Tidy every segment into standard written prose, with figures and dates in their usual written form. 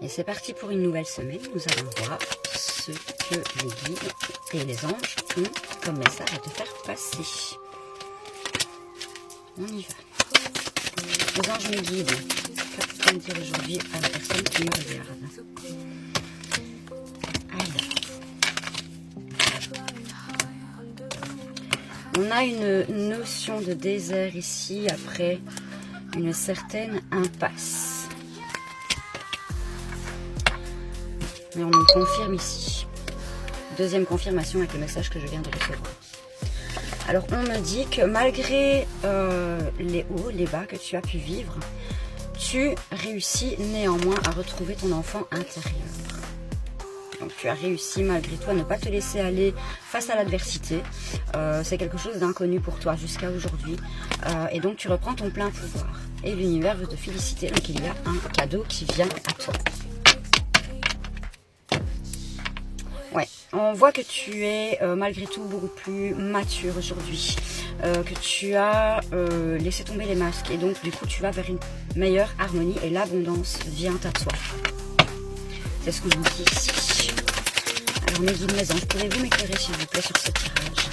Et c'est parti pour une nouvelle semaine. Nous allons voir ce que les guides et les anges ont comme message à te faire passer. On y va. Les anges me guident. Qu'est-ce qu'on dire aujourd'hui à la personne qui me regarde? Alors, on a une notion de désert ici après une certaine impasse. Et on me confirme ici. Deuxième confirmation avec le message que je viens de recevoir. Alors on me dit que malgré les hauts, les bas que tu as pu vivre, tu réussis néanmoins à retrouver ton enfant intérieur. Donc tu as réussi malgré toi à ne pas te laisser aller face à l'adversité. C'est quelque chose d'inconnu pour toi jusqu'à aujourd'hui. Et donc tu reprends ton plein pouvoir. Et l'univers veut te féliciter. Donc il y a un cadeau qui vient à toi. Ouais, on voit que tu es malgré tout beaucoup plus mature aujourd'hui, que tu as laissé tomber les masques et donc du coup tu vas vers une meilleure harmonie et l'abondance vient à toi. C'est ce qu'on nous dit ici. Alors mes guides, mes anges, pouvez-vous m'éclairer s'il vous plaît sur ce tirage?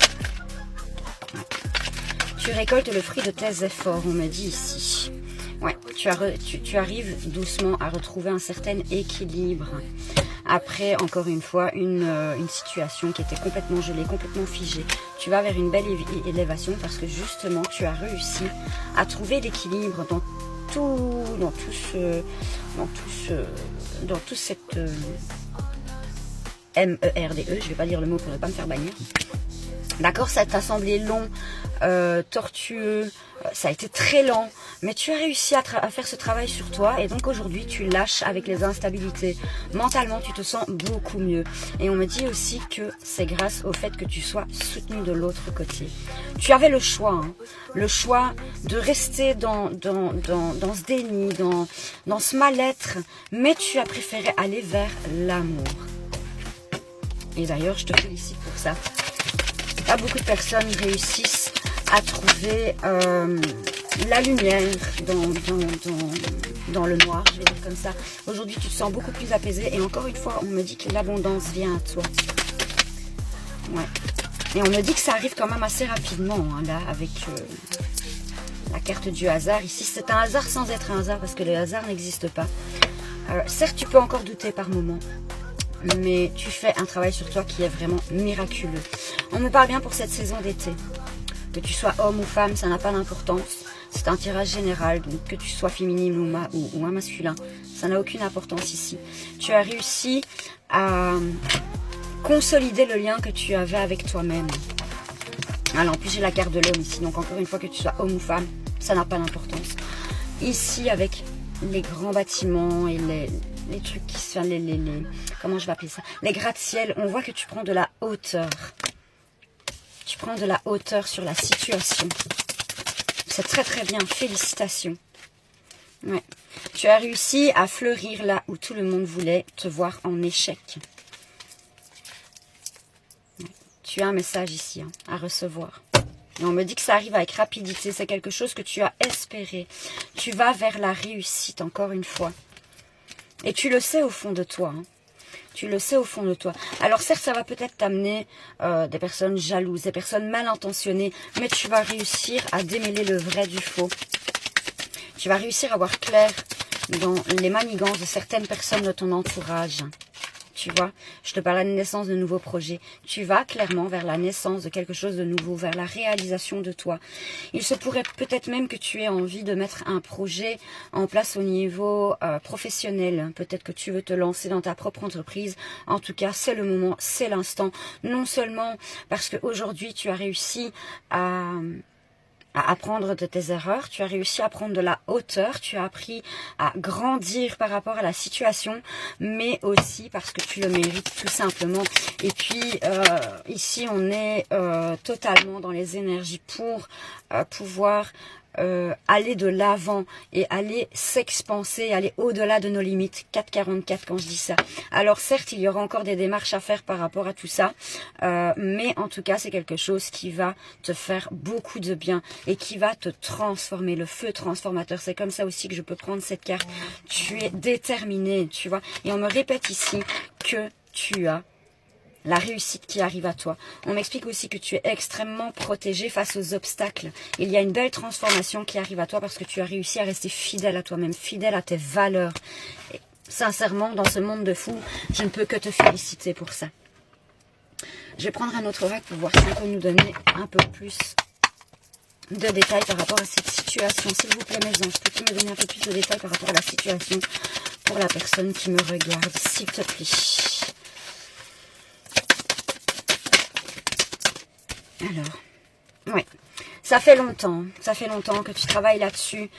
Ouais. Tu récoltes le fruit de tes efforts, on me dit ici. Ouais, tu arrives doucement à retrouver un certain équilibre. Après, encore une fois, une situation qui était complètement gelée, complètement figée. Tu vas vers une belle élévation parce que justement, tu as réussi à trouver l'équilibre dans tout cette MERDE. Je ne vais pas dire le mot pour ne pas me faire bannir. D'accord, ça t'a semblé long, tortueux, ça a été très lent, mais tu as réussi à faire ce travail sur toi et donc aujourd'hui tu lâches avec les instabilités. Mentalement, tu te sens beaucoup mieux. Et on me dit aussi que c'est grâce au fait que tu sois soutenu de l'autre côté. Tu avais le choix, le choix de rester dans ce déni, dans ce mal-être, mais tu as préféré aller vers l'amour. Et d'ailleurs, je te félicite pour ça. Pas beaucoup de personnes réussissent à trouver la lumière dans le noir, je vais dire comme ça. Aujourd'hui, tu te sens beaucoup plus apaisé et encore une fois, on me dit que l'abondance vient à toi. Ouais. Et on me dit que ça arrive quand même assez rapidement, hein, là, avec la carte du hasard. Ici, c'est un hasard sans être un hasard parce que le hasard n'existe pas. Certes, tu peux encore douter par moments. Mais tu fais un travail sur toi qui est vraiment miraculeux. On me parle bien pour cette saison d'été. Que tu sois homme ou femme, ça n'a pas d'importance. C'est un tirage général, donc que tu sois féminine ou un masculin, ça n'a aucune importance ici. Tu as réussi à consolider le lien que tu avais avec toi-même. Alors en plus j'ai la carte de l'homme ici, donc encore une fois que tu sois homme ou femme, ça n'a pas d'importance. Ici avec les grands bâtiments et les trucs qui sont comment je vais appeler ça, les gratte-ciel, on voit que tu prends de la hauteur. Tu prends de la hauteur sur la situation. C'est très très bien, félicitations. Ouais. Tu as réussi à fleurir là où tout le monde voulait te voir en échec. Ouais. Tu as un message ici à recevoir. Et on me dit que ça arrive avec rapidité, c'est quelque chose que tu as espéré. Tu vas vers la réussite encore une fois. Et tu le sais au fond de toi. Tu le sais au fond de toi. Alors certes, ça va peut-être t'amener des personnes jalouses, des personnes mal intentionnées, mais tu vas réussir à démêler le vrai du faux. Tu vas réussir à voir clair dans les manigances de certaines personnes de ton entourage. Tu vois, je te parle de la naissance de nouveaux projets. Tu vas clairement vers la naissance de quelque chose de nouveau, vers la réalisation de toi. Il se pourrait peut-être même que tu aies envie de mettre un projet en place au niveau professionnel. Peut-être que tu veux te lancer dans ta propre entreprise. En tout cas, c'est le moment, c'est l'instant. Non seulement parce qu'aujourd'hui, tu as réussi à apprendre de tes erreurs, tu as réussi à prendre de la hauteur, tu as appris à grandir par rapport à la situation, mais aussi parce que tu le mérites tout simplement. Et puis ici on est totalement dans les énergies pour pouvoir aller de l'avant et aller s'expanser, aller au-delà de nos limites. 4,44 quand je dis ça. Alors certes, il y aura encore des démarches à faire par rapport à tout ça, mais en tout cas, c'est quelque chose qui va te faire beaucoup de bien et qui va te transformer. Le feu transformateur, c'est comme ça aussi que je peux prendre cette carte. Tu es déterminé, tu vois. Et on me répète ici que tu as la réussite qui arrive à toi. On m'explique aussi que tu es extrêmement protégé face aux obstacles. Il y a une belle transformation qui arrive à toi parce que tu as réussi à rester fidèle à toi-même, fidèle à tes valeurs. Et sincèrement, dans ce monde de fous, je ne peux que te féliciter pour ça. Je vais prendre un autre oracle pour voir si on peut nous donner un peu plus de détails par rapport à cette situation. S'il vous plaît, mes anges, peux-tu me donner un peu plus de détails par rapport à la situation pour la personne qui me regarde, s'il te plaît. Alors, ouais, ça fait longtemps que tu travailles là-dessus,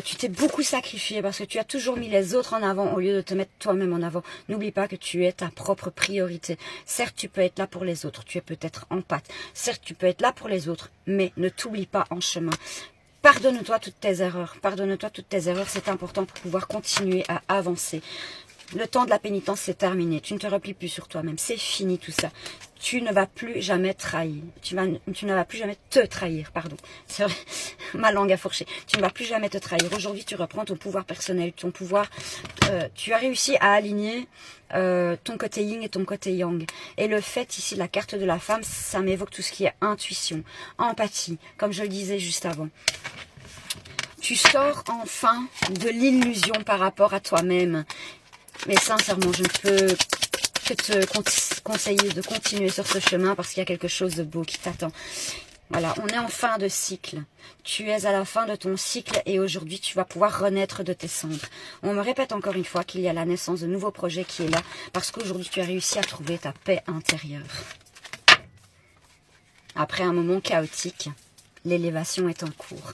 tu t'es beaucoup sacrifié parce que tu as toujours mis les autres en avant au lieu de te mettre toi-même en avant. N'oublie pas que tu es ta propre priorité. Certes, tu peux être là pour les autres, tu es peut-être en pâte. Certes, tu peux être là pour les autres, mais ne t'oublie pas en chemin. Pardonne-toi toutes tes erreurs, c'est important pour pouvoir continuer à avancer. Le temps de la pénitence, c'est terminé. Tu ne te replies plus sur toi-même. C'est fini tout ça. Tu ne vas plus jamais trahir. Tu ne vas plus jamais te trahir, pardon. C'est vrai, ma langue a fourché. Tu ne vas plus jamais te trahir. Aujourd'hui, tu reprends ton pouvoir personnel, ton pouvoir. Tu as réussi à aligner ton côté yin et ton côté yang. Et le fait ici, la carte de la femme, ça m'évoque tout ce qui est intuition, empathie, comme je le disais juste avant. Tu sors enfin de l'illusion par rapport à toi-même. Mais sincèrement, je ne peux que te conseiller de continuer sur ce chemin parce qu'il y a quelque chose de beau qui t'attend. Voilà, on est en fin de cycle. Tu es à la fin de ton cycle et aujourd'hui, tu vas pouvoir renaître de tes cendres. On me répète encore une fois qu'il y a la naissance de nouveaux projets qui est là parce qu'aujourd'hui, tu as réussi à trouver ta paix intérieure. Après un moment chaotique, l'élévation est en cours.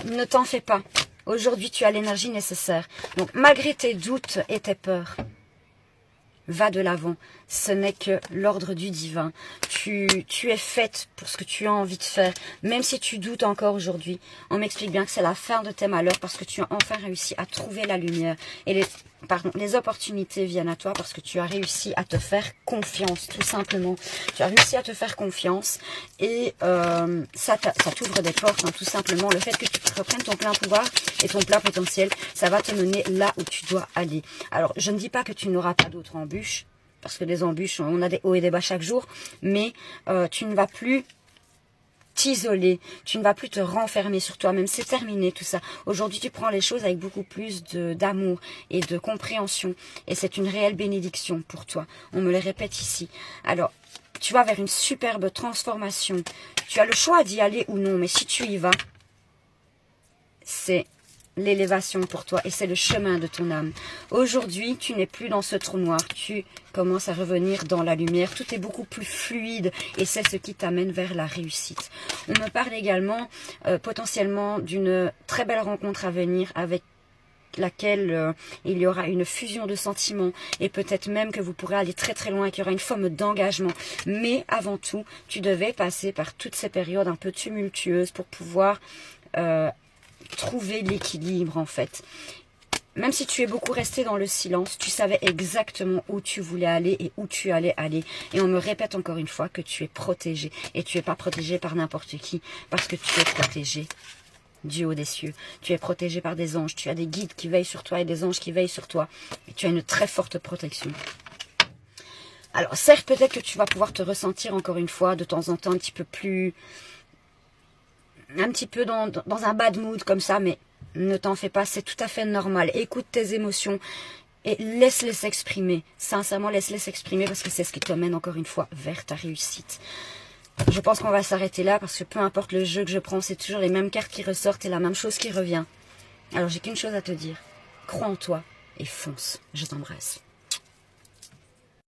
Ne t'en fais pas. Aujourd'hui, tu as l'énergie nécessaire. Donc, malgré tes doutes et tes peurs, va de l'avant. Ce n'est que l'ordre du divin. Tu es faite pour ce que tu as envie de faire. Même si tu doutes encore aujourd'hui, on m'explique bien que c'est la fin de tes malheurs parce que tu as enfin réussi à trouver la lumière. Et les opportunités viennent à toi parce que tu as réussi à te faire confiance, tout simplement. Tu as réussi à te faire confiance et ça t'ouvre des portes, hein, tout simplement. Le fait que tu reprennes ton plein pouvoir et ton plein potentiel, ça va te mener là où tu dois aller. Alors, je ne dis pas que tu n'auras pas d'autres embûches, parce que des embûches, on a des hauts et des bas chaque jour, mais tu ne vas plus t'isoler, tu ne vas plus te renfermer sur toi-même, c'est terminé tout ça. Aujourd'hui, tu prends les choses avec beaucoup plus d'amour et de compréhension, et c'est une réelle bénédiction pour toi. On me le répète ici. Alors, tu vas vers une superbe transformation. Tu as le choix d'y aller ou non, mais si tu y vas, c'est l'élévation pour toi et c'est le chemin de ton âme. Aujourd'hui, tu n'es plus dans ce trou noir, tu commences à revenir dans la lumière, tout est beaucoup plus fluide et c'est ce qui t'amène vers la réussite. On me parle également potentiellement d'une très belle rencontre à venir avec laquelle il y aura une fusion de sentiments et peut-être même que vous pourrez aller très très loin et qu'il y aura une forme d'engagement. Mais avant tout, tu devais passer par toutes ces périodes un peu tumultueuses pour pouvoir trouver l'équilibre en fait. Même si tu es beaucoup resté dans le silence, tu savais exactement où tu voulais aller et où tu allais aller. Et on me répète encore une fois que tu es protégé. Et tu n'es pas protégé par n'importe qui, parce que tu es protégé du haut des cieux. Tu es protégé par des anges. Tu as des guides qui veillent sur toi et des anges qui veillent sur toi. Et tu as une très forte protection. Alors certes, peut-être que tu vas pouvoir te ressentir encore une fois de temps en temps un petit peu plus... un petit peu dans un bad mood comme ça, mais ne t'en fais pas, c'est tout à fait normal. Écoute tes émotions et laisse-les s'exprimer. Sincèrement, laisse-les s'exprimer parce que c'est ce qui te mène encore une fois vers ta réussite. Je pense qu'on va s'arrêter là parce que peu importe le jeu que je prends, c'est toujours les mêmes cartes qui ressortent et la même chose qui revient. Alors j'ai qu'une chose à te dire, crois en toi et fonce. Je t'embrasse.